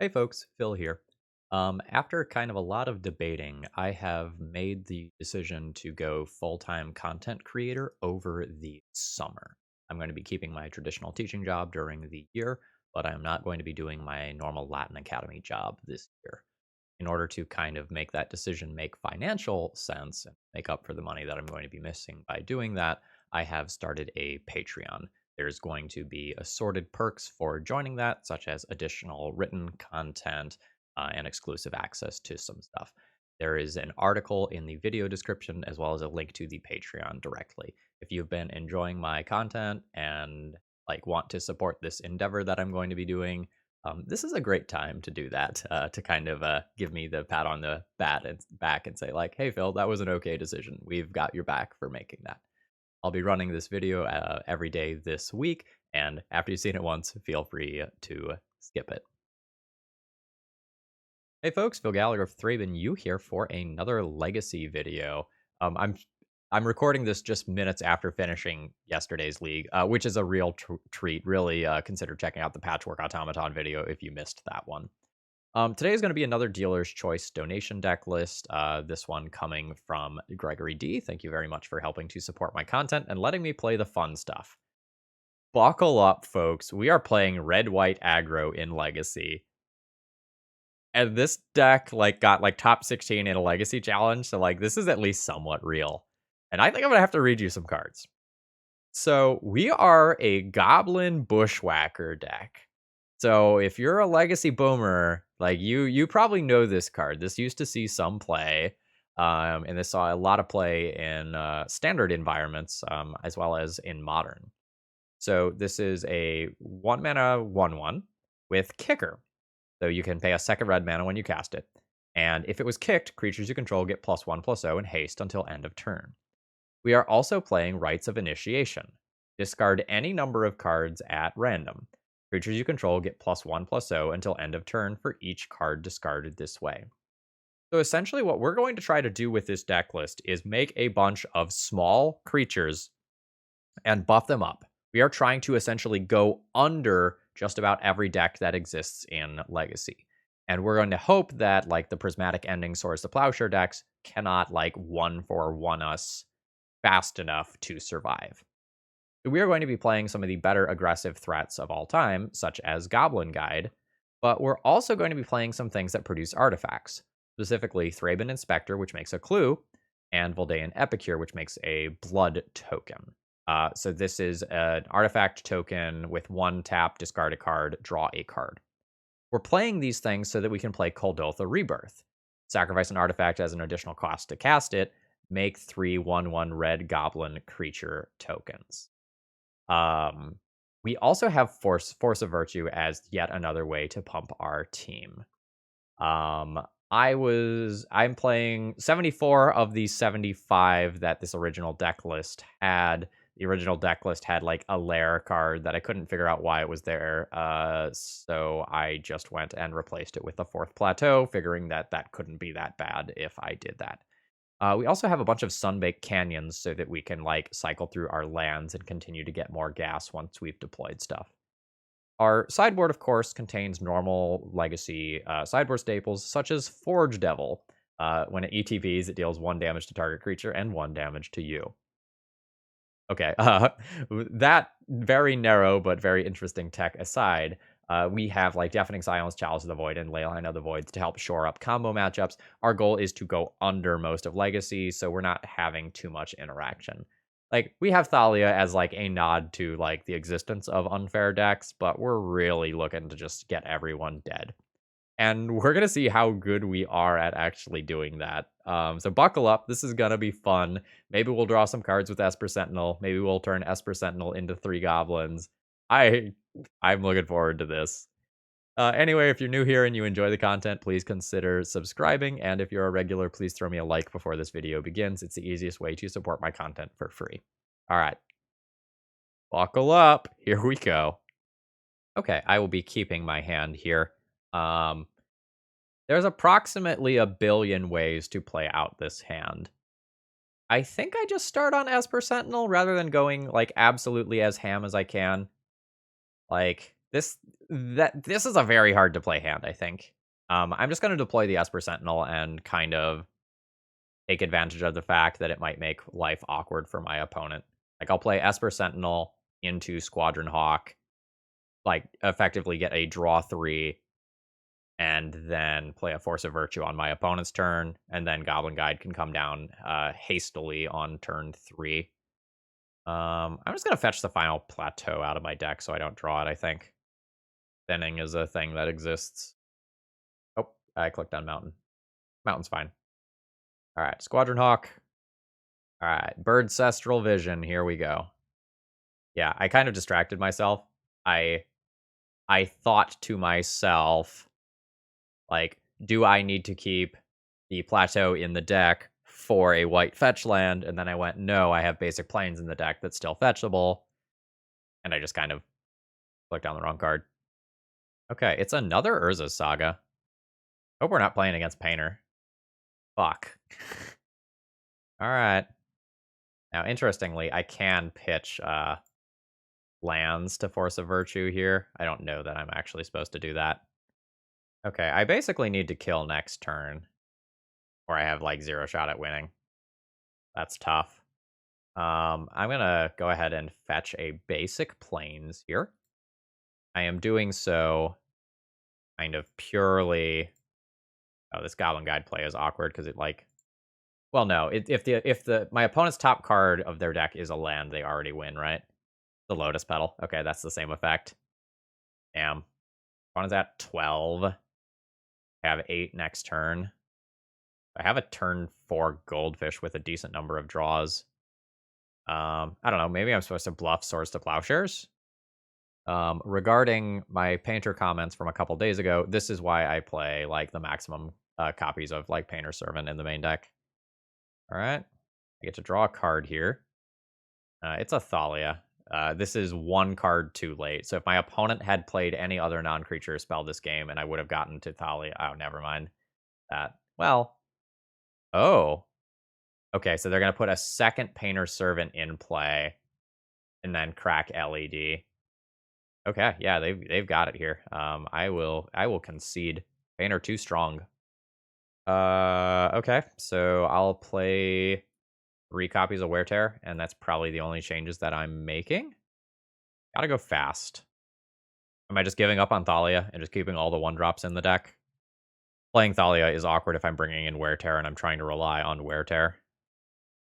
Hey folks, Phil here. After kind of a lot of debating, I have made the decision to go full-time content creator over the summer. I'm going to be keeping my traditional teaching job during the year, but I'm not going to be doing my normal Latin Academy job this year. In order to kind of make that decision make financial sense and make up for the money that I'm going to be missing by doing that, I have started a Patreon. There's going to be assorted perks for joining that, such as additional written content and exclusive access to some stuff. There is an article in the video description as well as a link to the Patreon directly. If you've been enjoying my content and want to support this endeavor that I'm going to be doing, this is a great time to do that, to kind of give me the pat on the back and say like, hey, Phil, that was an okay decision. We've got your back for making that. I'll be running this video every day this week, and after you've seen it once, feel free to skip it. Hey folks, Phil Gallagher of ThrabenU here for another Legacy video. I'm recording this just minutes after finishing yesterday's league, which is a real treat. Really consider checking out the Patchwork Automaton video if you missed that one. Today is going to be another Dealer's Choice donation deck list. This one coming from Gregory D. Thank you very much for helping to support my content and letting me play the fun stuff. Buckle up, folks. We are playing red-white aggro in Legacy. And this deck got top 16 in a Legacy challenge, so this is at least somewhat real. And I think I'm going to have to read you some cards. So we are a Goblin Bushwhacker deck. So if you're a Legacy boomer, you probably know this card. This used to see some play, and this saw a lot of play in standard environments, as well as in modern. So this is a 1-mana 1/1 with Kicker. So you can pay a second red mana when you cast it. And if it was kicked, creatures you control get +1/+0 and haste until end of turn. We are also playing Rites of Initiation. Discard any number of cards at random. Creatures you control get +1/+0 until end of turn for each card discarded this way. So essentially what we're going to try to do with this deck list is make a bunch of small creatures and buff them up. We are trying to essentially go under just about every deck that exists in Legacy. And we're going to hope that the Prismatic Ending Swords to Plowshare decks cannot 1/1 us fast enough to survive. We are going to be playing some of the better aggressive threats of all time, such as Goblin Guide, but we're also going to be playing some things that produce artifacts, specifically Thraben Inspector, which makes a clue, and Voldaean Epicure, which makes a blood token. So this is an artifact token with 1 tap, discard a card, draw a card. We're playing these things so that we can play Kuldotha Rebirth. Sacrifice an artifact as an additional cost to cast it, make 3 1/1 red goblin creature tokens. We also have Force of Virtue as yet another way to pump our team. I'm playing 74 of the 75 that this original deck list had. The original deck list had a lair card that I couldn't figure out why it was there. So I just went and replaced it with the 4th Plateau, figuring that couldn't be that bad if I did that. We also have a bunch of Sunbaked Canyons so that we can cycle through our lands and continue to get more gas once we've deployed stuff. Our sideboard, of course, contains normal Legacy sideboard staples, such as Forge Devil. When it ETBs, it deals 1 damage to target creature and 1 damage to you. Okay, that very narrow but very interesting tech aside, we have Deafening Silence, Chalice of the Void, and Leyline of the Voids to help shore up combo matchups. Our goal is to go under most of Legacy, so we're not having too much interaction. We have Thalia as a nod to the existence of unfair decks, but we're really looking to just get everyone dead. And we're going to see how good we are at actually doing that. So buckle up. This is going to be fun. Maybe we'll draw some cards with Esper Sentinel. Maybe we'll turn Esper Sentinel into 3 goblins. I'm looking forward to this. Anyway, if you're new here and you enjoy the content, please consider subscribing. And if you're a regular, please throw me a like before this video begins. It's the easiest way to support my content for free. All right. Buckle up. Here we go. Okay, I will be keeping my hand here. There's approximately 1 billion ways to play out this hand. I think I just start on Esper Sentinel rather than going absolutely as ham as I can. This this is a very hard to play hand, I think. I'm just going to deploy the Esper Sentinel and kind of take advantage of the fact that it might make life awkward for my opponent. Like, I'll play Esper Sentinel into Squadron Hawk, like, effectively get a draw 3, and then play a Force of Virtue on my opponent's turn, and then Goblin Guide can come down hastily on turn 3. I'm just going to fetch the final plateau out of my deck so I don't draw it, I think. Thinning is a thing that exists. Oh, I clicked on Mountain. Mountain's fine. All right, Squadron Hawk. All right, Bird Cestral Vision. Here we go. Yeah, I kind of distracted myself. I thought to myself, like, do I need to keep the plateau in the deck for a white fetch land? And then I went, no, I have basic planes in the deck that's still fetchable. And I just kind of clicked on the wrong card. Okay, it's another Urza's Saga. Hope we're not playing against Painter. Fuck. All right. Now, interestingly, I can pitch lands to Force of Virtue here. I don't know that I'm actually supposed to do that. Okay, I basically need to kill next turn, or I have like 0 shot at winning. That's tough. I'm gonna go ahead and fetch a basic plains here. I am doing so kind of purely. Oh, this Goblin Guide play is awkward because it like. Well, no. If my opponent's top card of their deck is a land, they already win, right? The Lotus Petal. Okay, that's the same effect. Damn. Opponent's at 12. I have 8 next turn. I have a turn 4 Goldfish with a decent number of draws. I don't know. Maybe I'm supposed to bluff Swords to Plowshares. Regarding my Painter comments from a couple days ago, this is why I play like the maximum copies of like Painter Servant in the main deck. All right. I get to draw a card here. It's a Thalia. This is 1 card too late. So if my opponent had played any other non-creature spell this game, and I would have gotten to Thalia. Oh, never mind that. Well, oh. Okay, so they're going to put a second Painter Servant in play and then crack LED. Okay, yeah, they've got it here. I will concede. Painter too strong. Okay, so I'll play 3 copies of Wear Tear, and that's probably the only changes that I'm making. Gotta go fast. Am I just giving up on Thalia and just keeping all the 1-drops in the deck? Playing Thalia is awkward if I'm bringing in Wear Tear and I'm trying to rely on Wear Tear.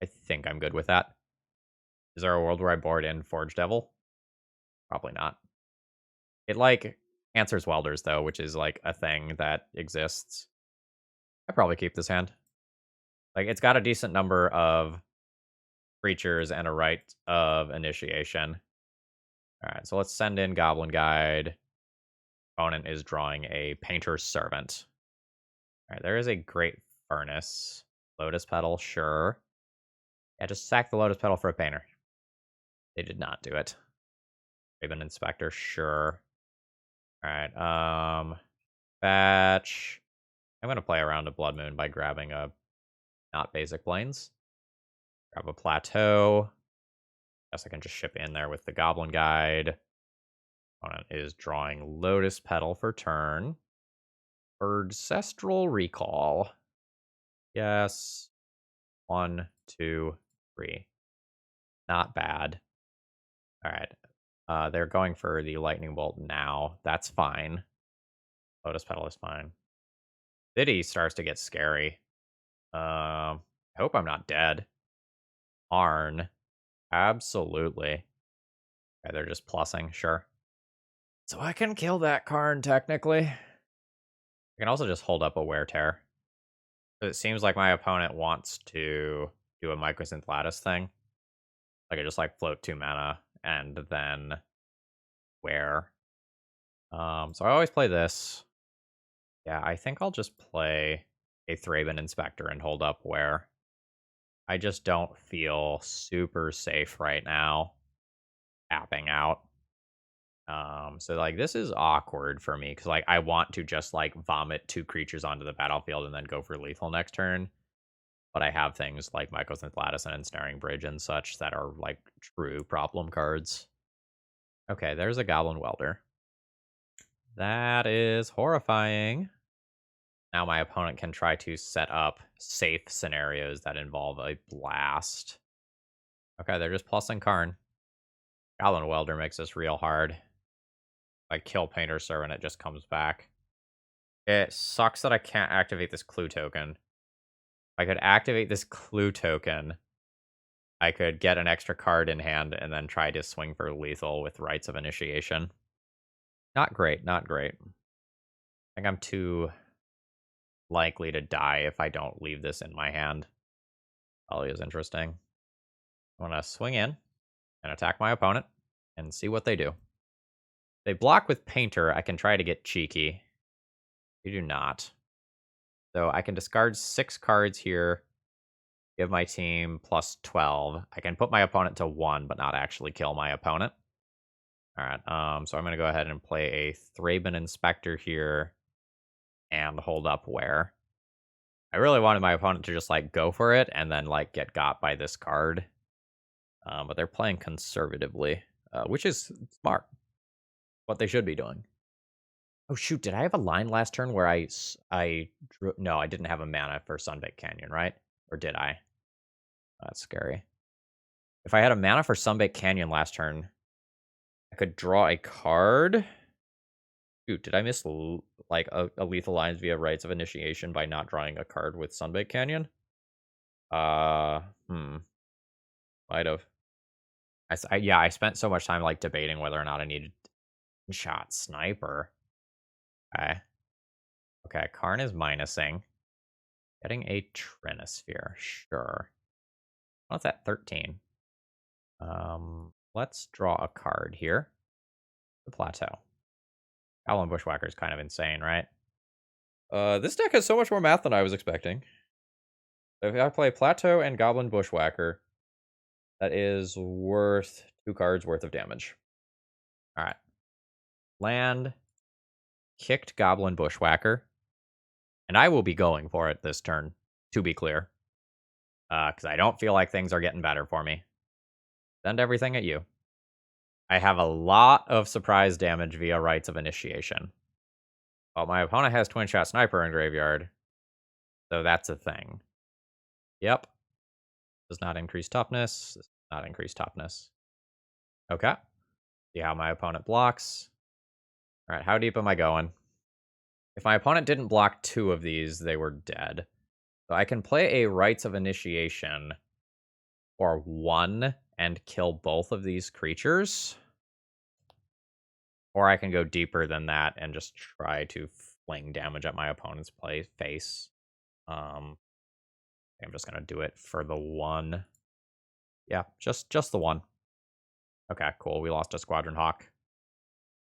I think I'm good with that. Is there a world where I board in Forge Devil? Probably not. It, like, answers Welders, though, which is, like, a thing that exists. I probably keep this hand. Like, it's got a decent number of creatures and a Rite of Initiation. Alright, so let's send in Goblin Guide. Opponent is drawing a Painter's Servant. Alright, there is a Great Furnace. Lotus Petal, sure. Yeah, just sack the Lotus Petal for a Painter. They did not do it. Raven Inspector, sure. Alright, fetch. I'm gonna play around a Blood Moon by grabbing a not basic plains. Grab a Plateau. Guess I can just ship in there with the Goblin Guide. Opponent is drawing Lotus Petal for turn. Ancestral Recall. Yes. 1, 2, 3. Not bad. Alright. They're going for the Lightning Bolt now. That's fine. Lotus Petal is fine. City starts to get scary. I hope I'm not dead. Arn. Absolutely. Okay, they're just plussing, sure. So I can kill that Karn, technically. I can also just hold up a Wear Tear. It seems like my opponent wants to do a Mycosynth Lattice thing. Like, I just, like, float 2 mana and then Wear. So I always play this. Yeah, I think I'll just play a Thraben Inspector and hold up Wear. I just don't feel super safe right now tapping out. So like this is awkward for me because like I want to just like vomit 2 creatures onto the battlefield and then go for lethal next turn. But I have things like Mycosynth Lattice and Ensnaring Bridge and such that are like true problem cards. Okay, there's a Goblin Welder. That is horrifying. Now my opponent can try to set up safe scenarios that involve a blast. Okay, they're just plussing Karn. Goblin Welder makes this real hard. If I kill Painter Servant, it just comes back. It sucks that I can't activate this clue token. If I could activate this clue token, I could get an extra card in hand and then try to swing for lethal with Rites of Initiation. Not great, not great. I think I'm too likely to die if I don't leave this in my hand. Probably is interesting. I want to swing in and attack my opponent and see what they do. They block with Painter. I can try to get cheeky. You do not. So I can discard 6 cards here, give my team plus 12. I can put my opponent to 1, but not actually kill my opponent. All right, so I'm going to go ahead and play a Thraben Inspector here and hold up where. I really wanted my opponent to just, like, go for it and then, like, get got by this card. But they're playing conservatively, which is smart. What they should be doing. Oh, shoot, did I have a line last turn where I drew... No, I didn't have a mana for Sunbaked Canyon, right? Or did I? That's scary. If I had a mana for Sunbaked Canyon last turn, I could draw a card. Shoot, did I miss like a Lethal Lines via Rites of Initiation by not drawing a card with Sunbaked Canyon? Might have. Yeah, I spent so much time like debating whether or not I needed shot sniper. Okay, Karn is minusing. Getting a Trinisphere, sure. What's that? 13. Let's draw a card here. The Plateau. Goblin Bushwhacker is kind of insane, right? This deck has so much more math than I was expecting. If I play Plateau and Goblin Bushwhacker, that is worth 2 cards worth of damage. All right. Land, kicked Goblin Bushwhacker, and I will be going for it this turn, to be clear. Because I don't feel like things are getting better for me. Send everything at you. I have a lot of surprise damage via Rites of Initiation. Well, my opponent has Twin Shot Sniper in Graveyard, so that's a thing. Yep. Does not increase toughness. Does not increase toughness. Okay. See how my opponent blocks. All right, how deep am I going? If my opponent didn't block 2 of these, they were dead. So I can play a Rites of Initiation for 1 and kill both of these creatures. Or I can go deeper than that and just try to fling damage at my opponent's face. I'm just going to do it for the 1. Yeah, just the 1. Okay, cool. We lost a Squadron Hawk.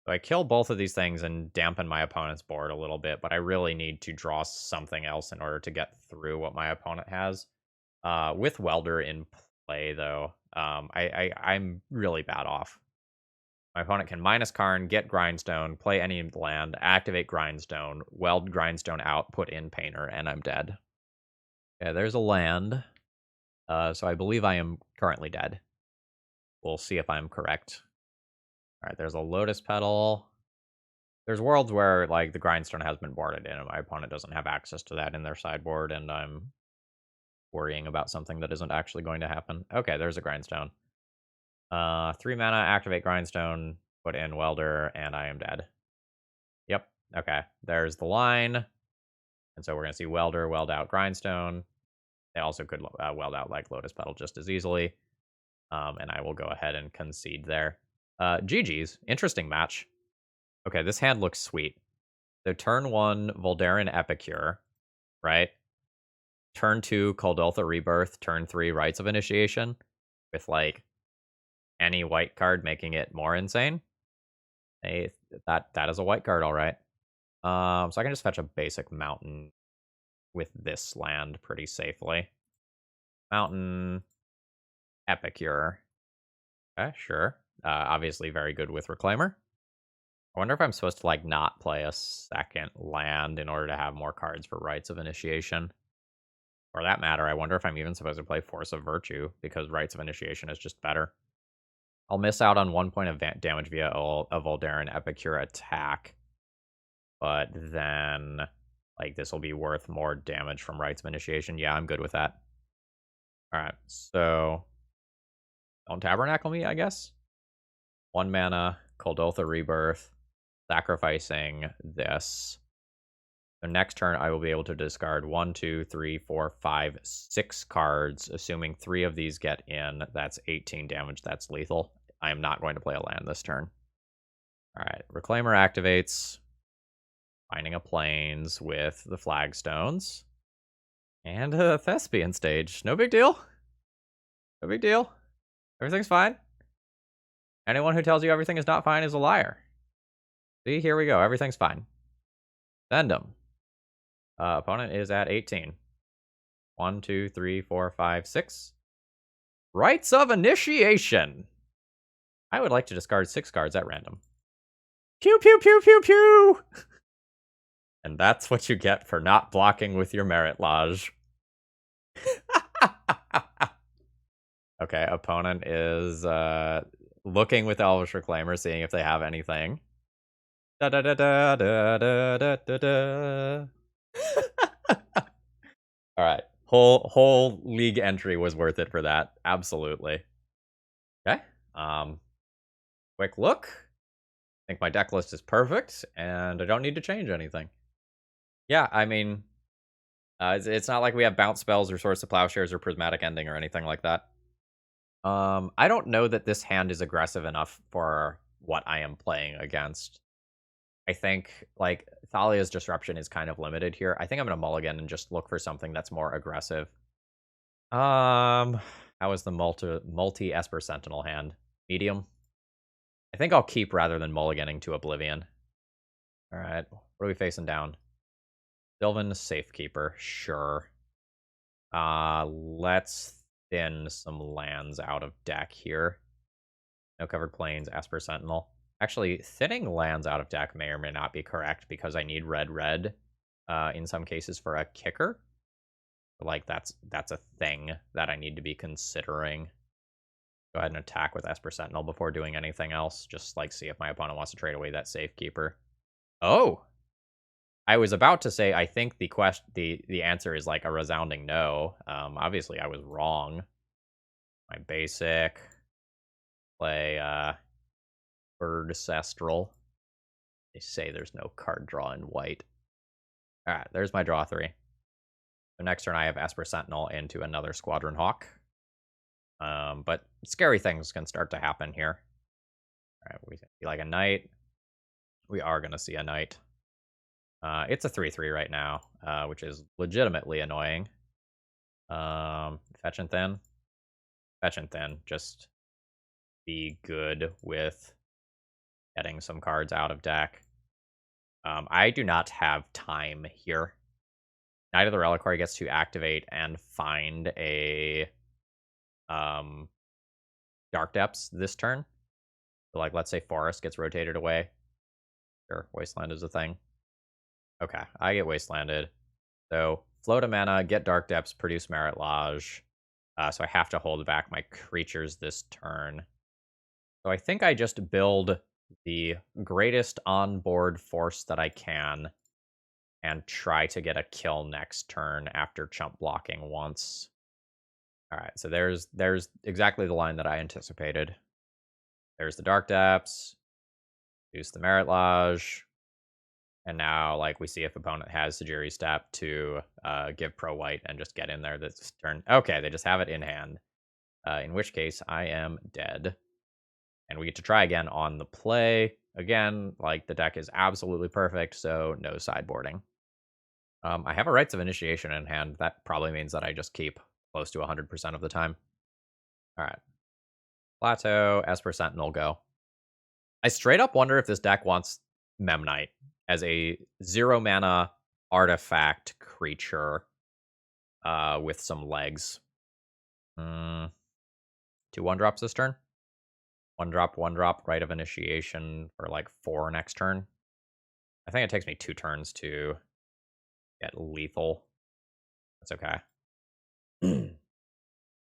So I kill both of these things and dampen my opponent's board a little bit, but I really need to draw something else in order to get through what my opponent has. With Welder in play, though, I'm really bad off. My opponent can minus Karn, get Grindstone, play any land, activate Grindstone, weld Grindstone out, put in Painter, and I'm dead. Okay, there's a land. So I believe I am currently dead. We'll see if I'm correct. All right, there's a Lotus Petal. There's worlds where, like, the Grindstone has been boarded in, and my opponent doesn't have access to that in their sideboard, and I'm worrying about something that isn't actually going to happen. Okay, there's a Grindstone. 3 mana, activate Grindstone, put in Welder, and I am dead. Yep, okay. There's the line. And so we're going to see Welder, weld out Grindstone. They also could weld out, like, Lotus Petal just as easily. And I will go ahead and concede there. GG's. Interesting match. Okay, this hand looks sweet. So turn 1, Voldaren Epicure, right? Turn 2, Kuldotha Rebirth. Turn 3, Rites of Initiation. With, like, any white card making it more insane. Hey, that is a white card, all right. So I can just fetch a basic mountain with this land pretty safely. Mountain, Epicure. Okay, sure. Obviously very good with Reclaimer. I wonder if I'm supposed to, like, not play a second land in order to have more cards for Rites of Initiation. For that matter, I wonder if I'm even supposed to play Force of Virtue, because Rites of Initiation is just better. I'll miss out on 1 point of damage via a Voldaren Epicure attack. But then, like, this will be worth more damage from Rites of Initiation. Yeah, I'm good with that. Alright, so don't Tabernacle me, I guess? 1 mana, Kuldotha Rebirth, sacrificing this. So next turn, I will be able to discard 1, 2, 3, 4, 5, 6 cards. Assuming 3 of these get in, that's 18 damage. That's lethal. I am not going to play a land this turn. Alright, Reclaimer activates. Finding a Plains with the Flagstones. And a Thespian stage. No big deal. No big deal. Everything's fine. Anyone who tells you everything is not fine is a liar. See, here we go. Everything's fine. Send them. Opponent is at 18. 1, 2, 3, 4, 5, 6. Rites of Initiation. I would like to discard 6 cards at random. Pew, pew, pew, pew, pew! And that's what you get for not blocking with your Merit Lodge. Okay, opponent is looking with Elvish Reclaimer, seeing if they have anything. Da da da da da da da da da. All right, whole league entry was worth it for that. Absolutely. Okay. Quick look. I think my deck list is perfect, and I don't need to change anything. Yeah, I mean, it's not like we have bounce spells or Swords to Plowshares or Prismatic Ending or anything like that. I don't know that this hand is aggressive enough for what I am playing against. I think, like, Thalia's Disruption is kind of limited here. I think I'm going to mulligan and just look for something that's more aggressive. How is the multi-Esper Sentinel hand? Medium? I think I'll keep rather than mulliganing to Oblivion. Alright, what are we facing down? Sylvan Safekeeper, sure. Let's thin some lands out of deck here. No Covered Plains, Esper Sentinel. Actually, thinning lands out of deck may or may not be correct because I need red in some cases for a kicker. Like, that's a thing that I need to be considering. Go ahead and attack with Esper Sentinel before doing anything else. Just, like, see if my opponent wants to trade away that Safekeeper. Oh! I was about to say, I think the answer is, like, a resounding no. Obviously, I was wrong. My basic. Play, Bird Sestral. They say there's no card draw in white. Alright, there's my draw 3. So next turn I have Esper Sentinel into another Squadron Hawk. But scary things can start to happen here. Alright, we see like a knight. We are going to see a knight. It's a 3/3 right now, which is legitimately annoying. Fetch and Thin. Fetch and Thin. Just be good with getting some cards out of deck. I do not have time here. Knight of the Reliquary gets to activate and find a Dark Depths this turn. So, like, let's say Forest gets rotated away. Sure, Wasteland is a thing. Okay, I get Wastelanded. So, float a mana, get Dark Depths, produce Merit Lodge. So I have to hold back my creatures this turn. So I think I just build the greatest on-board force that I can and try to get a kill next turn after chump blocking once. All right, so there's exactly the line that I anticipated. There's the Dark Depths, use the Merit Lodge, and now, like, we see if opponent has Sajiri Step to give pro-white and just get in there this turn. Okay, they just have it in hand, in which case I am dead. And we get to try again on the play. Again, like, the deck is absolutely perfect, so no sideboarding. I have a Rites of Initiation in hand. That probably means that I just keep close to 100% of the time. All right. Plateau, Esper Sentinel, go. I straight up wonder if this deck wants Memnite as a 0-mana artifact creature with some legs. 2 1-drops this turn. 1-drop, 1-drop, Rite of Initiation for like 4 next turn. I think it takes me 2 turns to get lethal. That's okay.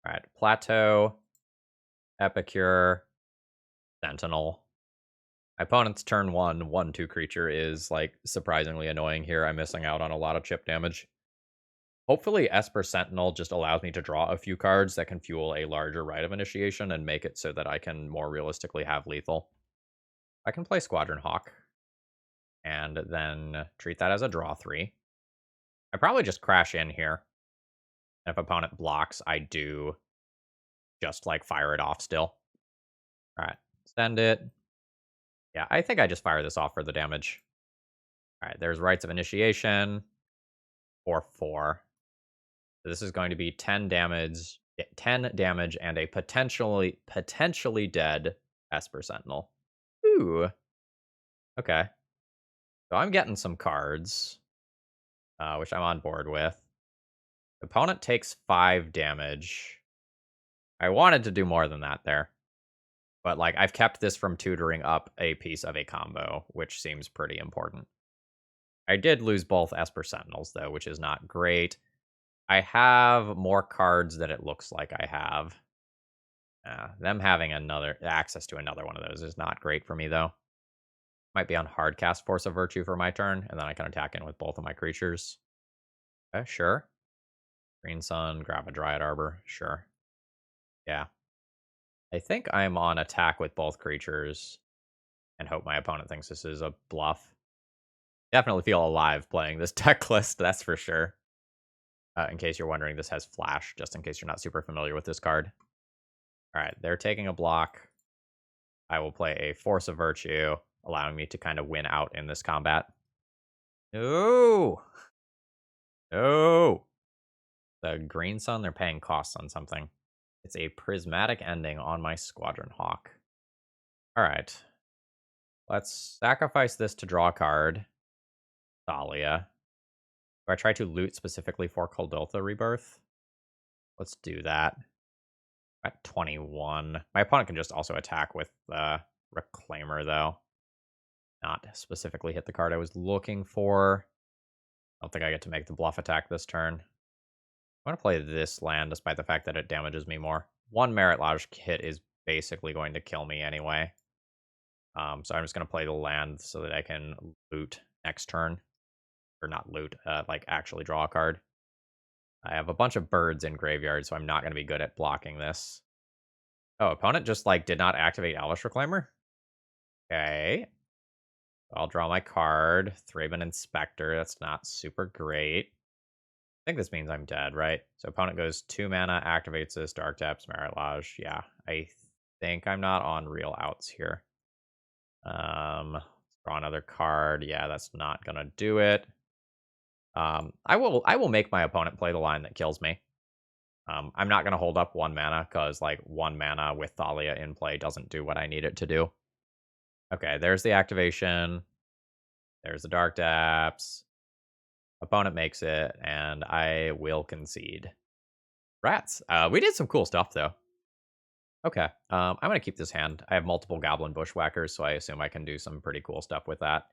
Alright, Plateau, Epicure, Sentinel. My opponent's turn 1/1/2 creature is, like, surprisingly annoying here. I'm missing out on a lot of chip damage. Hopefully, Esper Sentinel just allows me to draw a few cards that can fuel a larger Rite of Initiation and make it so that I can more realistically have lethal. I can play Squadron Hawk and then treat that as a draw 3. I probably just crash in here. If opponent blocks, I do just, like, fire it off still. Alright, send it. Yeah, I think I just fire this off for the damage. Alright, there's Rites of Initiation for 4. So this is going to be 10 damage, 10 damage, and a potentially dead Esper Sentinel. Ooh. Okay. So I'm getting some cards, which I'm on board with. Opponent takes 5 damage. I wanted to do more than that there. But, like, I've kept this from tutoring up a piece of a combo, which seems pretty important. I did lose both Esper Sentinels, though, which is not great. I have more cards than it looks like I have. Them having access to another one of those is not great for me, though. Might be on hard cast Force of Virtue for my turn, and then I can attack in with both of my creatures. Okay, sure. Green Sun, grab a Dryad Arbor. Sure. Yeah. I think I'm on attack with both creatures and hope my opponent thinks this is a bluff. Definitely feel alive playing this deck list, that's for sure. In case you're wondering, this has Flash, just in case you're not super familiar with this card. Alright, they're taking a block. I will play a Force of Virtue, allowing me to kind of win out in this combat. No! No! The Green Sun, they're paying costs on something. It's a prismatic ending on my Squadron Hawk. Alright. Let's sacrifice this to draw a card. Thalia. Do I try to loot specifically for Kuldotha Rebirth? Let's do that. At 21. My opponent can just also attack with Reclaimer, though. Not specifically hit the card I was looking for. I don't think I get to make the bluff attack this turn. I'm going to play this land, despite the fact that it damages me more. One Merit Lodge hit is basically going to kill me anyway. So I'm just going to play the land so that I can loot next turn. Or not loot, like actually draw a card. I have a bunch of birds in graveyard, so I'm not going to be good at blocking this. Oh, opponent just, like, did not activate Elvish Reclaimer? Okay. I'll draw my card. Thraben Inspector. That's not super great. I think this means I'm dead, right? So opponent goes 2 mana, activates this, Dark Depths, Merit Lodge. Yeah, I think I'm not on real outs here. Let's draw another card. Yeah, that's not gonna do it. I will make my opponent play the line that kills me. I'm not gonna hold up 1 mana, because, like, 1 mana with Thalia in play doesn't do what I need it to do. Okay, there's the activation. There's the Dark Depths. Opponent makes it, and I will concede. Rats. We did some cool stuff, though. Okay, I'm going to keep this hand. I have multiple Goblin Bushwhackers, so I assume I can do some pretty cool stuff with that.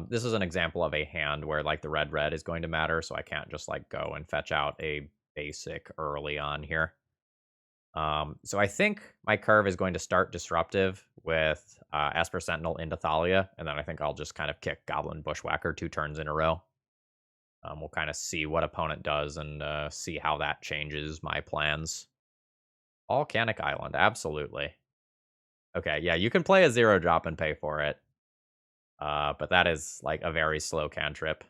This is an example of a hand where, like, the red is going to matter, so I can't just, like, go and fetch out a basic early on here. So I think my curve is going to start disruptive with Esper Sentinel into Thalia, and then I think I'll just kind of kick Goblin Bushwhacker 2 turns in a row. We'll kind of see what opponent does and see how that changes my plans. Volcanic Island, absolutely. Okay, yeah, you can play a 0-drop and pay for it. But that is, like, a very slow cantrip.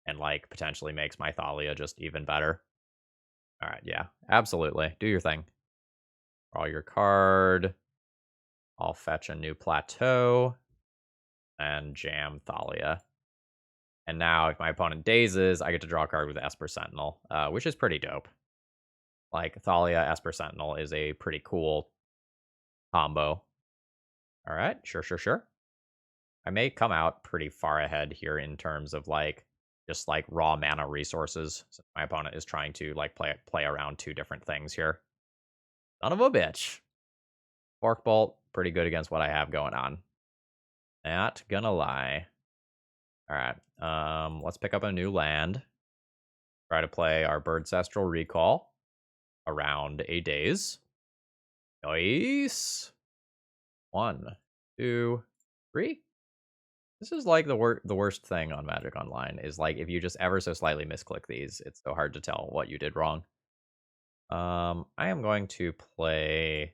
And, like, potentially makes my Thalia just even better. Alright, yeah, absolutely. Do your thing. Draw your card. I'll fetch a new plateau. And jam Thalia. And now, if my opponent dazes, I get to draw a card with Esper Sentinel, which is pretty dope. Like, Thalia, Esper Sentinel is a pretty cool combo. Alright, sure. I may come out pretty far ahead here in terms of, like, just, like, raw mana resources. So my opponent is trying to, like, play around 2 different things here. Son of a bitch. Fork Bolt, pretty good against what I have going on. Not gonna lie. Alright, let's pick up a new land. Try to play our Birdcestral Recall around a daze. Nice. 1. 2, 3. This is like the worst thing on Magic Online is like if you just ever so slightly misclick these, it's so hard to tell what you did wrong. I am going to play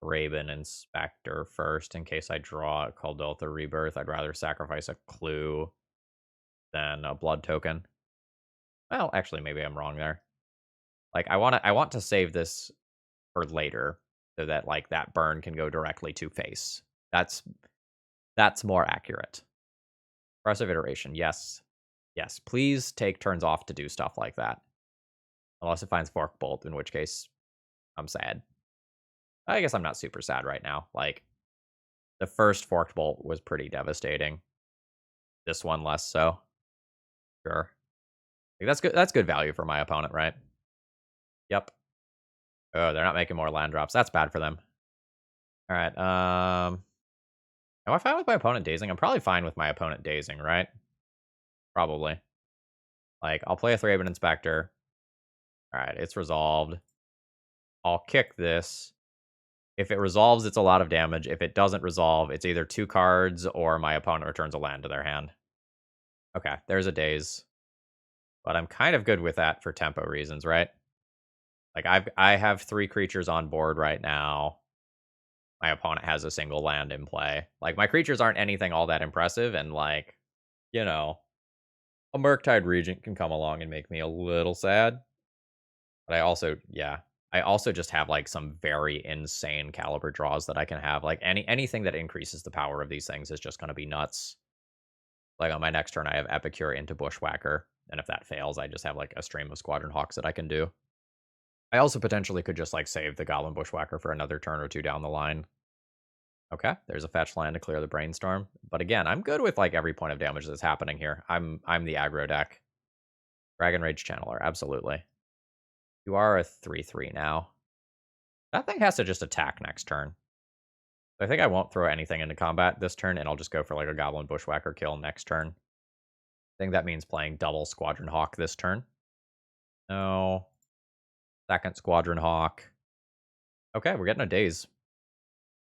Raven Inspector first in case I draw a Kuldotha Rebirth. I'd rather sacrifice a clue than a blood token. Well, actually, maybe I'm wrong there. Like, I want to save this for later so that like that burn can go directly to face. That's more accurate. Progressive iteration, yes. Yes, please take turns off to do stuff like that. Unless it finds Fork Bolt, in which case I'm sad. I guess I'm not super sad right now. Like, the first Forked Bolt was pretty devastating. This one less so. Sure. Like, that's good value for my opponent, right? Yep. Oh, they're not making more land drops. That's bad for them. All right. Am I fine with my opponent dazing? I'm probably fine with my opponent dazing, right? Probably. Like, I'll play a Thraben Inspector. All right, it's resolved. I'll kick this. If it resolves, it's a lot of damage. If it doesn't resolve, it's either 2 cards or my opponent returns a land to their hand. Okay, there's a daze. But I'm kind of good with that for tempo reasons, right? Like, I have 3 creatures on board right now. My opponent has a single land in play. Like, my creatures aren't anything all that impressive, and, like, you know, a Murktide Regent can come along and make me a little sad. But I also, yeah, I also just have, like, some very insane caliber draws that I can have. Like, anything that increases the power of these things is just going to be nuts. Like, on my next turn, I have Epicure into Bushwhacker. And if that fails, I just have, like, a stream of Squadron Hawks that I can do. I also potentially could just, like, save the Goblin Bushwhacker for another turn or 2 down the line. Okay, there's a fetch land to clear the Brainstorm. But again, I'm good with, like, every point of damage that's happening here. I'm the aggro deck. Dragon Rage Channeler, absolutely. You are a 3/3 now. That thing has to just attack next turn. I think I won't throw anything into combat this turn, and I'll just go for, like, a Goblin Bushwhacker kill next turn. I think that means playing double Squadron Hawk this turn. No. Second Squadron Hawk. Okay, we're getting a daze.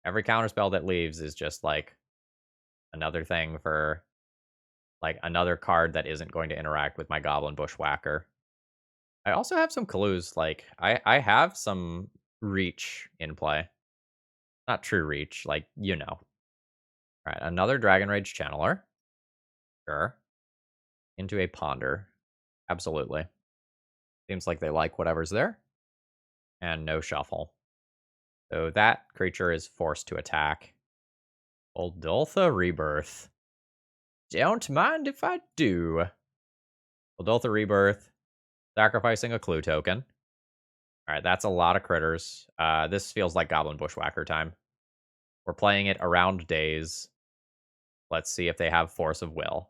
Every counterspell that leaves is just, like, another thing for, like, another card that isn't going to interact with my Goblin Bushwhacker. I also have some clues. Like, I have some reach in play. Not true reach, like, you know. All right, another Dragon Rage Channeler. Sure. Into a Ponder. Absolutely. Seems like they like whatever's there. And no shuffle. So that creature is forced to attack. Kuldotha Rebirth. Don't mind if I do. Kuldotha Rebirth. Sacrificing a clue token. All right, that's a lot of critters. This feels like Goblin Bushwhacker time. We're playing it around days. Let's see if they have Force of Will.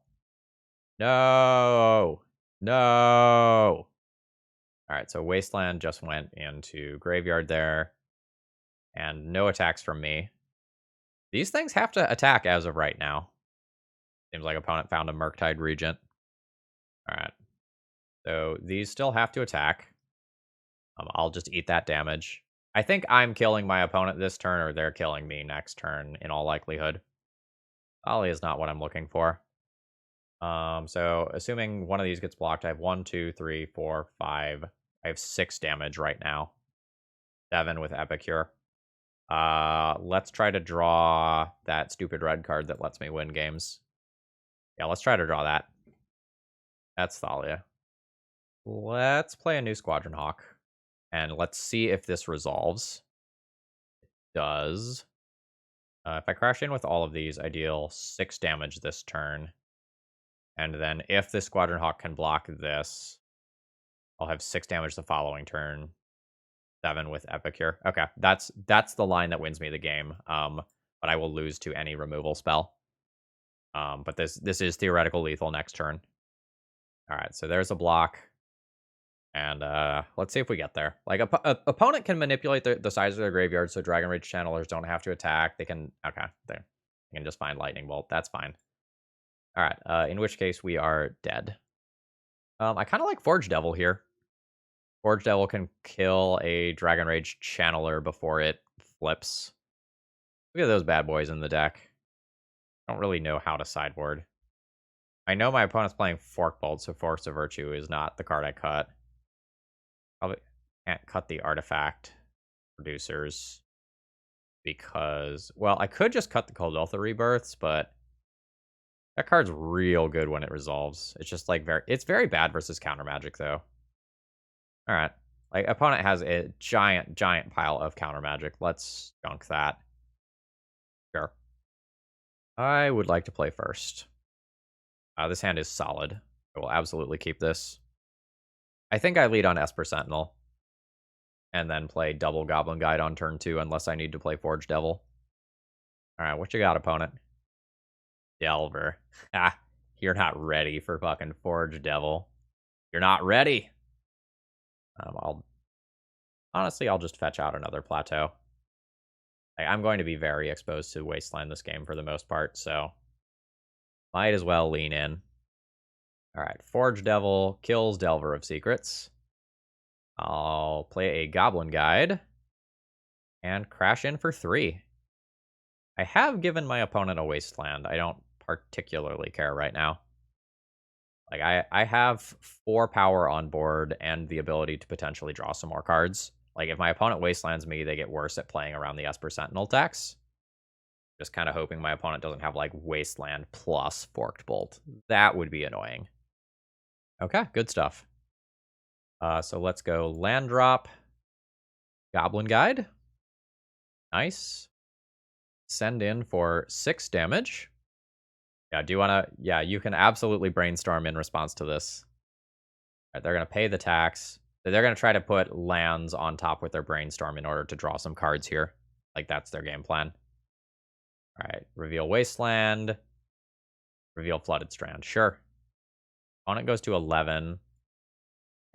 No! No! Alright, so Wasteland just went into Graveyard there. And no attacks from me. These things have to attack as of right now. Seems like opponent found a Murktide Regent. Alright. So these still have to attack. I'll just eat that damage. I think I'm killing my opponent this turn, or they're killing me next turn, in all likelihood. Ollie is not what I'm looking for. So assuming one of these gets blocked, I have 1, 2, 3, 4, 5. I have 6 damage right now. 7 with Epicure. Let's try to draw that stupid red card that lets me win games. Yeah, let's try to draw that. That's Thalia. Let's play a new Squadron Hawk. And let's see if this resolves. It does. If I crash in with all of these, I deal 6 damage this turn. And then if the Squadron Hawk can block this, I'll have 6 damage the following turn. 7 with Epicure. Okay, that's the line that wins me the game. But I will lose to any removal spell. But this is theoretical lethal next turn. All right, so there's a block. And let's see if we get there. Like, opponent can manipulate the size of their graveyard so Dragon Rage Channelers don't have to attack. They can, okay, they can just find Lightning Bolt. That's fine. All right, in which case we are dead. I kind of like Forge Devil here. Forge Devil can kill a Dragon Rage Channeler before it flips. Look at those bad boys in the deck. I don't really know how to sideboard. I know my opponent's playing Forkbolt, so Force of Virtue is not the card I cut. Probably can't cut the artifact producers because, well, I could just cut the Kuldotha Rebirths, but that card's real good when it resolves. It's just like it's very bad versus counter magic though. All right, like opponent has a giant pile of counter magic. Let's junk that. Sure. I would like to play first. This hand is solid. I will absolutely keep this. I think I lead on Esper Sentinel. And then play double Goblin Guide on turn 2 unless I need to play Forge Devil. Alright, what you got, opponent? Delver. Ah, you're not ready for fucking Forge Devil. You're not ready! I'll just fetch out another Plateau. I'm going to be very exposed to Wasteland this game for the most part, so might as well lean in. Alright, Forge Devil kills Delver of Secrets. I'll play a Goblin Guide and crash in for 3. I have given my opponent a Wasteland. I don't particularly care right now. Like, I have 4 power on board and the ability to potentially draw some more cards. Like, if my opponent Wastelands me, they get worse at playing around the Esper Sentinel decks. Just kind of hoping my opponent doesn't have, like, Wasteland plus Forked Bolt. That would be annoying. Okay, good stuff. So let's go land drop, Goblin Guide. Nice. Send in for 6 damage. Yeah, do you want to... Yeah, you can absolutely brainstorm in response to this. All right, they're going to pay the tax. They're going to try to put lands on top with their brainstorm in order to draw some cards here. Like, that's their game plan. All right, reveal Wasteland. Reveal Flooded Strand. Sure. Opponent goes to 11.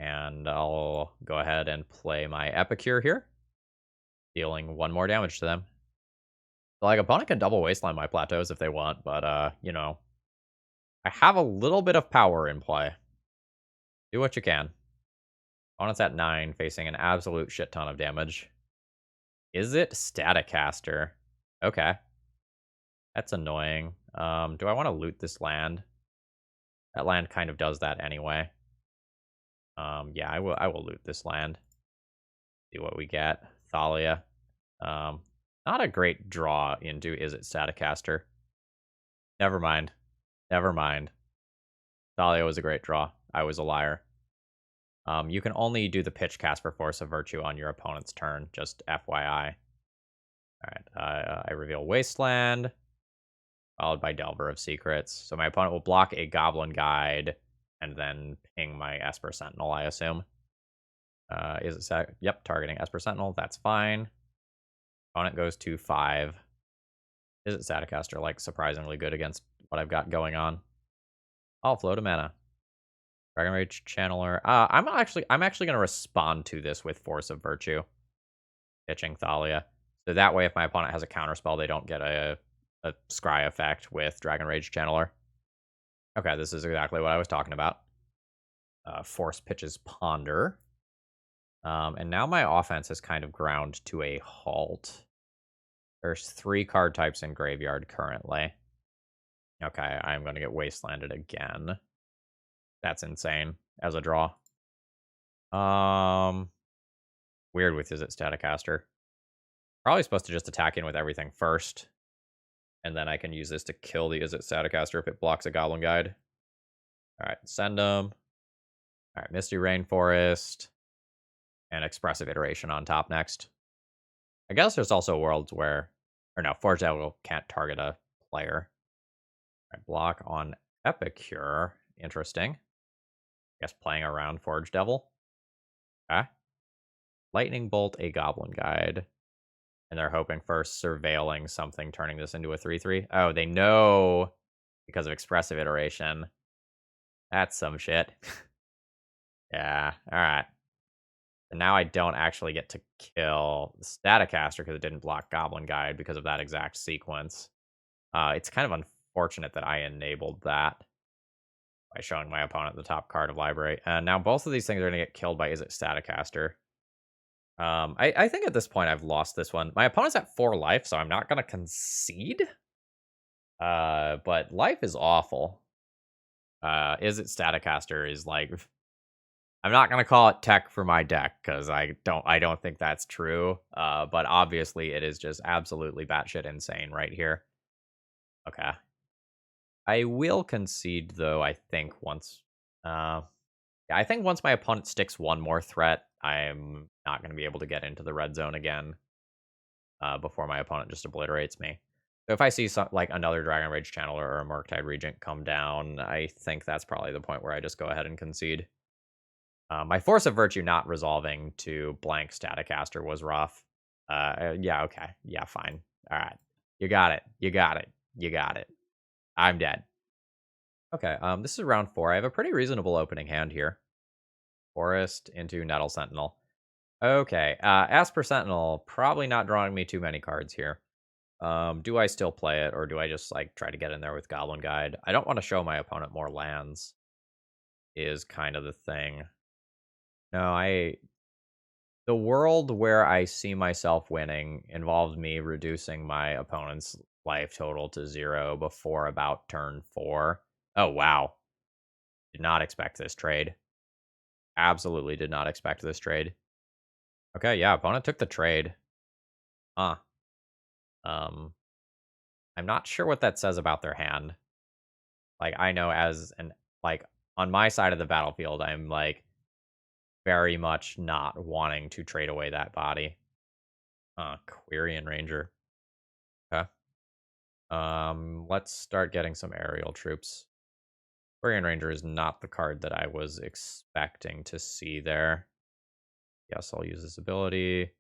And I'll go ahead and play my Epicure here. Dealing 1 more damage to them. Like, opponent can double Wasteland my Plateaus if they want, but, you know, I have a little bit of power in play. Do what you can. Opponent's at 9, facing an absolute shit ton of damage. Is it Staticaster? Okay. That's annoying. Do I want to loot this land? That land kind of does that anyway. Yeah, I will loot this land. See what we get. Thalia. Not a great draw into Is It Staticaster? Never mind. Never mind. Thalia was a great draw. I was a liar. You can only do the pitch cast for Force of Virtue on your opponent's turn, just FYI. Alright, I reveal Wasteland, followed by Delver of Secrets. So my opponent will block a Goblin Guide, and then ping my Esper Sentinel, I assume. Is it Yep, targeting Esper Sentinel, that's fine. Opponent goes to 5. Is it Staticaster, like, surprisingly good against what I've got going on? I'll float a mana. Dragon Rage Channeler. I'm actually going to respond to this with Force of Virtue. Pitching Thalia. So that way, if my opponent has a counterspell, they don't get a scry effect with Dragon Rage Channeler. Okay, this is exactly what I was talking about. Force pitches Ponder. And now my offense has kind of ground to a halt. There's 3 card types in Graveyard currently. Okay, I'm going to get Wastelanded again. That's insane as a draw. Weird with Is It Staticaster. Probably supposed to just attack in with everything first. And then I can use this to kill the Is It Staticaster if it blocks a Goblin Guide. Alright, send them. Alright, Misty Rainforest. And Expressive Iteration on top next. I guess there's also worlds where... Or no, Forge Devil can't target a player. Alright, block on Epicure. Interesting. I guess playing around Forge Devil. Okay. Lightning Bolt, a Goblin Guide. And they're hoping for Surveilling something, turning this into a 3/3. Oh, they know because of Expressive Iteration. That's some shit. Yeah, alright. And now I don't actually get to kill the Staticaster because it didn't block Goblin Guide because of that exact sequence. It's kind of unfortunate that I enabled that by showing my opponent the top card of Library. And now both of these things are going to get killed by Is It Staticaster. I think at this point I've lost this one. My opponent's at 4 life, so I'm not going to concede. But life is awful. Is it Staticaster is like I'm not gonna call it tech for my deck because I don't think that's true. But obviously it is just absolutely batshit insane right here. Okay. I will concede though, I think uh yeah, I think once my opponent sticks one more threat, I'm not gonna be able to get into the red zone again before my opponent just obliterates me. So if I see some like another Dragon Rage Channeler or a Murktide Regent come down, I think that's probably the point where I just go ahead and concede. My Force of Virtue not resolving to blank Staticaster was rough. Yeah, okay. Yeah, fine. All right. You got it. You got it. You got it. I'm dead. Okay, this is round 4. I have a pretty reasonable opening hand here. Forest into Nettle Sentinel. Okay, Asper Sentinel, probably not drawing me too many cards here. Do I still play it, or do I just, like, try to get in there with Goblin Guide? I don't want to show my opponent more lands, is kind of the thing. No, the world where I see myself winning involves me reducing my opponent's life total to 0 before about turn 4. Oh, wow. Did not expect this trade. Absolutely did not expect this trade. Okay, yeah, opponent took the trade. Huh. Um, I'm not sure what that says about their hand. Like, I know like, on my side of the battlefield, I'm, like, very much not wanting to trade away that body. Quirion Ranger. Okay. Let's start getting some aerial troops. Quirion Ranger is not the card that I was expecting to see there. Yes, I'll use this ability.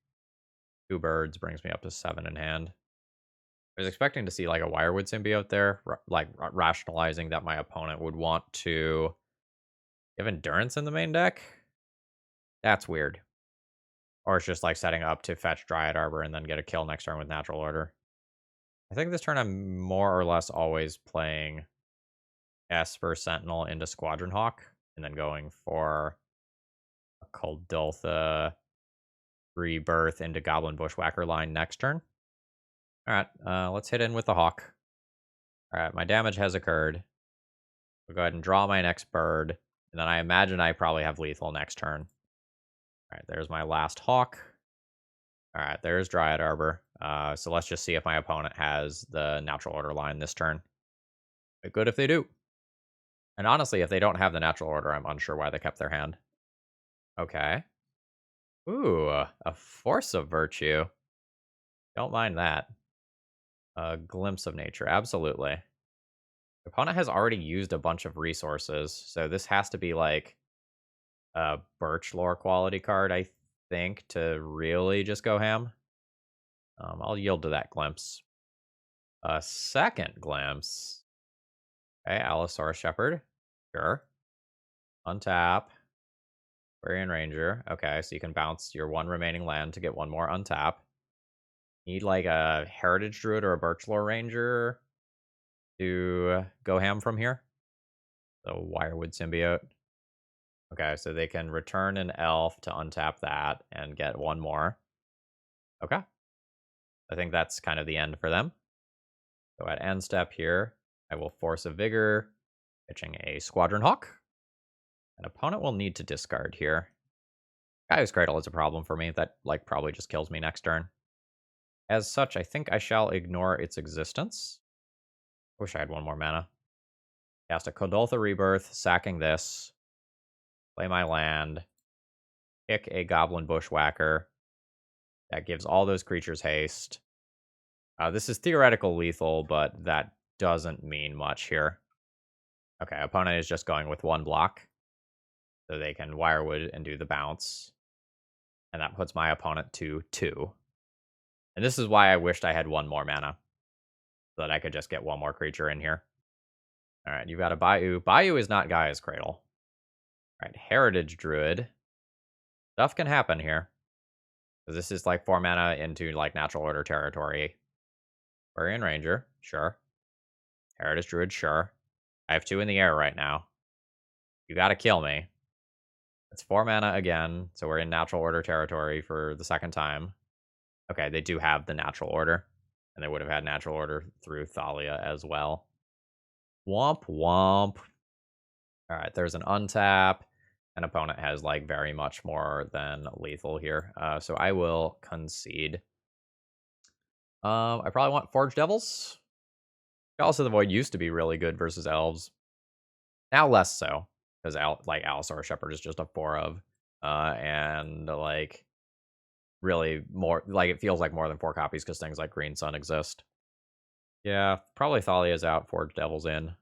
2 birds brings me up to 7 in hand. I was expecting to see like a Wirewood symbiote there, rationalizing that my opponent would want to give endurance in the main deck. That's weird. Or it's just like setting up to fetch Dryad Arbor and then get a kill next turn with Natural Order. I think this turn I'm more or less always playing Esper Sentinel into Squadron Hawk and then going for a Kuldotha Rebirth into Goblin Bushwhacker line next turn. All right, let's hit in with the Hawk. All right, my damage has occurred. I'll go ahead and draw my next bird. And then I imagine I probably have lethal next turn. All right, there's my last Hawk. All right, there's Dryad Arbor. So let's just see if my opponent has the Natural Order line this turn. Be good if they do. And honestly, if they don't have the Natural Order, I'm unsure why they kept their hand. Okay. Ooh, a Force of Virtue. Don't mind that. A Glimpse of Nature, absolutely. The opponent has already used a bunch of resources, so this has to be like a Birch Lore quality card, I think, to really just go ham. I'll yield to that Glimpse. A second Glimpse. Okay, Allosaurus Shepherd. Sure. Untap. Quirion Ranger. Okay, so you can bounce your 1 remaining land to get 1 more untap. Need like a Heritage Druid or a Birchlore Ranger to go ham from here. So Wirewood Symbiote. Okay, so they can return an elf to untap that and get 1 more. Okay. I think that's kind of the end for them. So at end step here, I will Force of Vigor, pitching a Squadron Hawk. An opponent will need to discard here. Gaia's Cradle is a problem for me. That like probably just kills me next turn. As such, I think I shall ignore its existence. Wish I had 1 more mana. Cast a Kuldotha Rebirth, sacking this. Play my land. Pick a Goblin Bushwhacker. That gives all those creatures haste. This is theoretical lethal, but that doesn't mean much here. Okay, opponent is just going with 1 block. So they can Wirewood and do the bounce. And that puts my opponent to 2. And this is why I wished I had 1 more mana. So that I could just get 1 more creature in here. Alright, you've got a Bayou. Bayou is not Gaia's Cradle. Alright, Heritage Druid. Stuff can happen here. Because this is like 4 mana into like Natural Order territory. Quirion Ranger, sure. Heritage Druid, sure. I have 2 in the air right now. You gotta kill me. It's 4 mana again, so we're in Natural Order territory for the second time. Okay, they do have the Natural Order. And they would have had natural order through Thalia as well. Womp womp. Alright, there's an untap. An opponent has, like, very much more than lethal here. So I will concede. I probably want Forge Devils. Also, the Void used to be really good versus elves. Now less so, because like Allosaurus Shepherd is just a 4 of, and like really more like it feels like more than 4 copies because things like Green Sun exist. Yeah, probably Thalia's out, Forge Devil's in.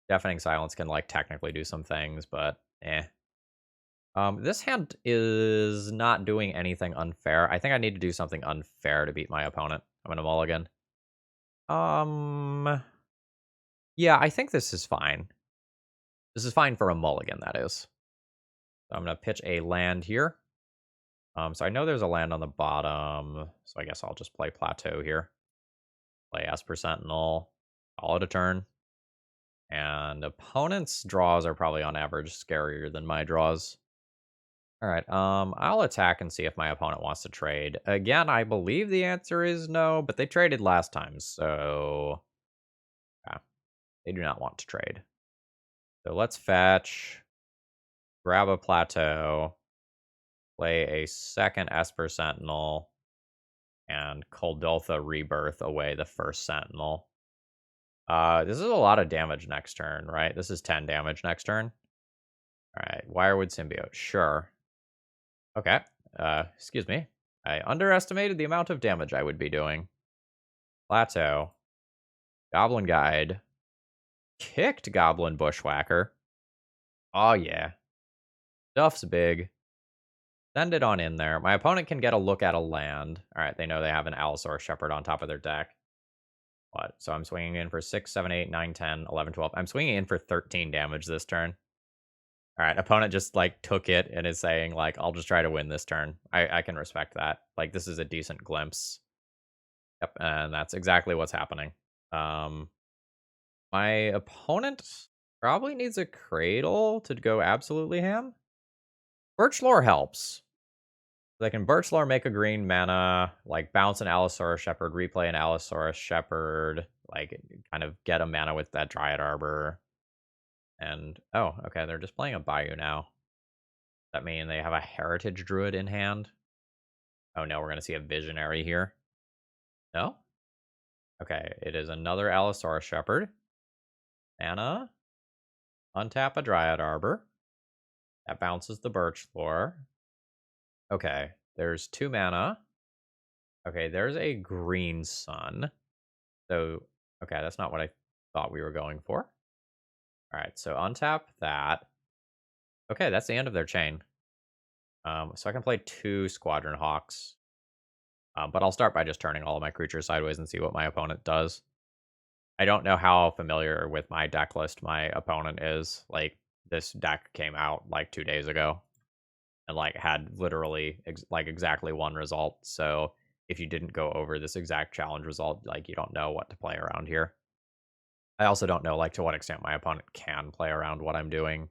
Deafening Silence can like technically do some things, but eh. This hand is not doing anything unfair. I think I need to do something unfair to beat my opponent. I'm gonna mulligan. Yeah, I think this is fine. This is fine for a mulligan, that is. So I'm gonna pitch a land here. So I know there's a land on the bottom, so I guess I'll just play Plateau here. Play Esper Sentinel, call it a turn. And opponent's draws are probably on average scarier than my draws. All right, I'll attack and see if my opponent wants to trade. Again, I believe the answer is no, but they traded last time, so yeah, they do not want to trade. So let's fetch, grab a Plateau, play a second Esper Sentinel, and Kuldotha Rebirth away the first Sentinel. This is a lot of damage next turn, right? This is 10 damage next turn. All right, Wirewood Symbiote, sure. Okay, excuse me. I underestimated the amount of damage I would be doing. Plateau. Goblin Guide. Kicked Goblin Bushwhacker. Oh, yeah. Stuff's big. Send it on in there. My opponent can get a look at a land. All right, they know they have an Allosaurus Shepherd on top of their deck. What? So I'm swinging in for 6, 7, 8, 9, 10, 11, 12. I'm swinging in for 13 damage this turn. All right, opponent just, like, took it and is saying, like, I'll just try to win this turn. I can respect that. Like, this is a decent glimpse. Yep, and that's exactly what's happening. My opponent probably needs a Cradle to go absolutely ham. Birchlore helps. They can Birchlore, make a green mana, like, bounce an Allosaurus Shepherd, replay an Allosaurus Shepherd, like, kind of get a mana with that Dryad Arbor. And, oh, okay, they're just playing a Bayou now. Does that mean they have a Heritage Druid in hand? Oh no, we're going to see a Visionary here. No? Okay, it is another Allosaurus Shepherd. Mana. Untap a Dryad Arbor. That bounces the Birchlore. Okay, there's 2 mana. Okay, there's a Green Sun. So, okay, that's not what I thought we were going for. All right, so untap that. Okay, that's the end of their chain. So I can play 2 Squadron Hawks. But I'll start by just turning all of my creatures sideways and see what my opponent does. I don't know how familiar with my deck list my opponent is. Like, this deck came out like 2 days ago and like had literally exactly one result. So if you didn't go over this exact challenge result, like, you don't know what to play around here. I also don't know, like, to what extent my opponent can play around what I'm doing.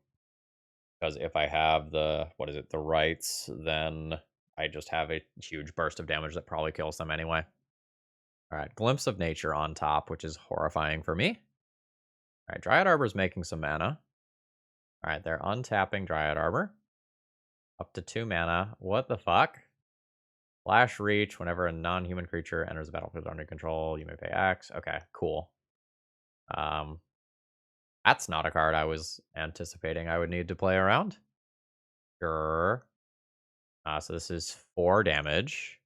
Because if I have the rights, then I just have a huge burst of damage that probably kills them anyway. All right, Glimpse of Nature on top, which is horrifying for me. All right, Dryad Arbor's making some mana. All right, they're untapping Dryad Arbor. Up to 2 mana. What the fuck? Flash Reach. Whenever a non-human creature enters the battlefield under control, you may pay X. Okay, cool. That's not a card I was anticipating I would need to play around. Sure. So this is 4 damage.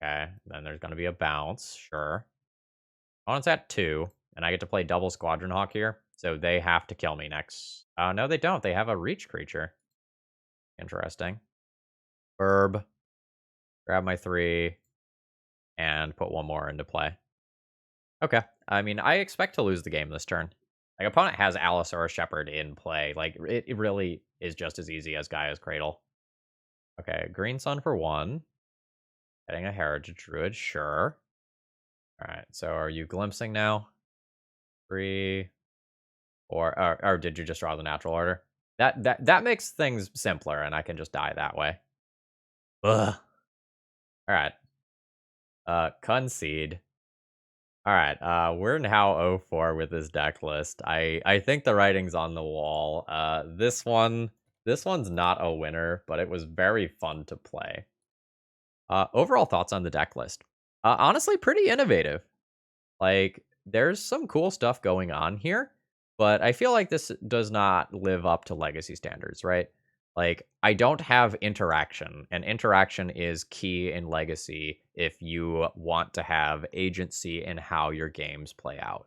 Okay, then there's going to be a bounce. Sure. Opponent's at 2, and I get to play double Squadron Hawk here, so they have to kill me next. No, they don't. They have a reach creature. Interesting. Burb. Grab my 3, and put 1 more into play. Okay. I mean, I expect to lose the game this turn. Like, opponent has Allosaurus Shepherd in play. Like, it really is just as easy as Gaia's Cradle. Okay, Green Sun for 1. Getting a Heritage Druid, sure. Alright, so are you glimpsing now? 3, 4, or did you just draw the natural order? That makes things simpler, and I can just die that way. Ugh. Alright. Concede. All right, we're now 0-4 with this deck list. I think the writing's on the wall. This one's not a winner, but it was very fun to play. Overall thoughts on the deck list? Honestly, pretty innovative. Like, there's some cool stuff going on here, but I feel like this does not live up to legacy standards, right? Like, I don't have interaction, and interaction is key in legacy if you want to have agency in how your games play out.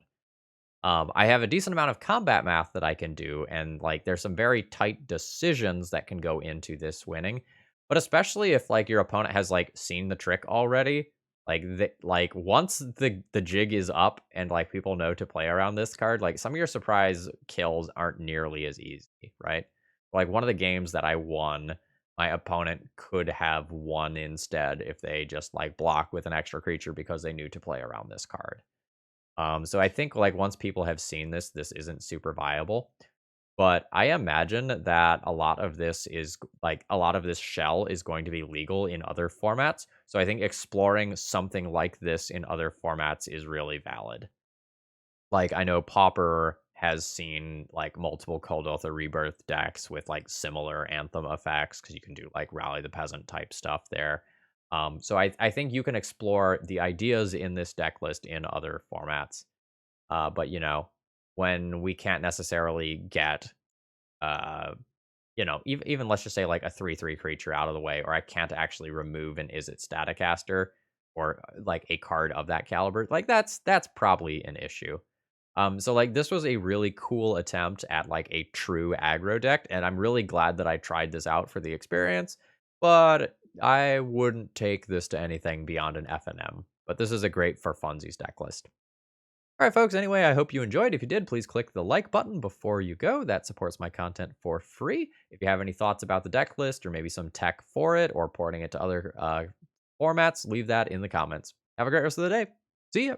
I have a decent amount of combat math that I can do, and like there's some very tight decisions that can go into this winning. But especially if like your opponent has like seen the trick already, like once the jig is up and like people know to play around this card, like some of your surprise kills aren't nearly as easy, right? Like one of the games that I won, my opponent could have won instead if they just like block with an extra creature because they knew to play around this card. So I think like once people have seen this, this isn't super viable. But I imagine that a lot of this is like a lot of this shell is going to be legal in other formats. So I think exploring something like this in other formats is really valid. Like I know Pauper has seen like multiple Kuldotha Rebirth decks with like similar Anthem effects because you can do like Rally the Peasant type stuff there. So I think you can explore the ideas in this deck list in other formats. But you know, when we can't necessarily get, uh, even let's just say like a 3/3 creature out of the way, or I can't actually remove an Is It Staticaster or like a card of that caliber, like that's probably an issue. So like this was a really cool attempt at like a true aggro deck, and I'm really glad that I tried this out for the experience. But I wouldn't take this to anything beyond an FNM. But this is a great for funsies deck list. All right, folks. Anyway, I hope you enjoyed. If you did, please click the like button before you go. That supports my content for free. If you have any thoughts about the deck list or maybe some tech for it or porting it to other formats, leave that in the comments. Have a great rest of the day. See ya.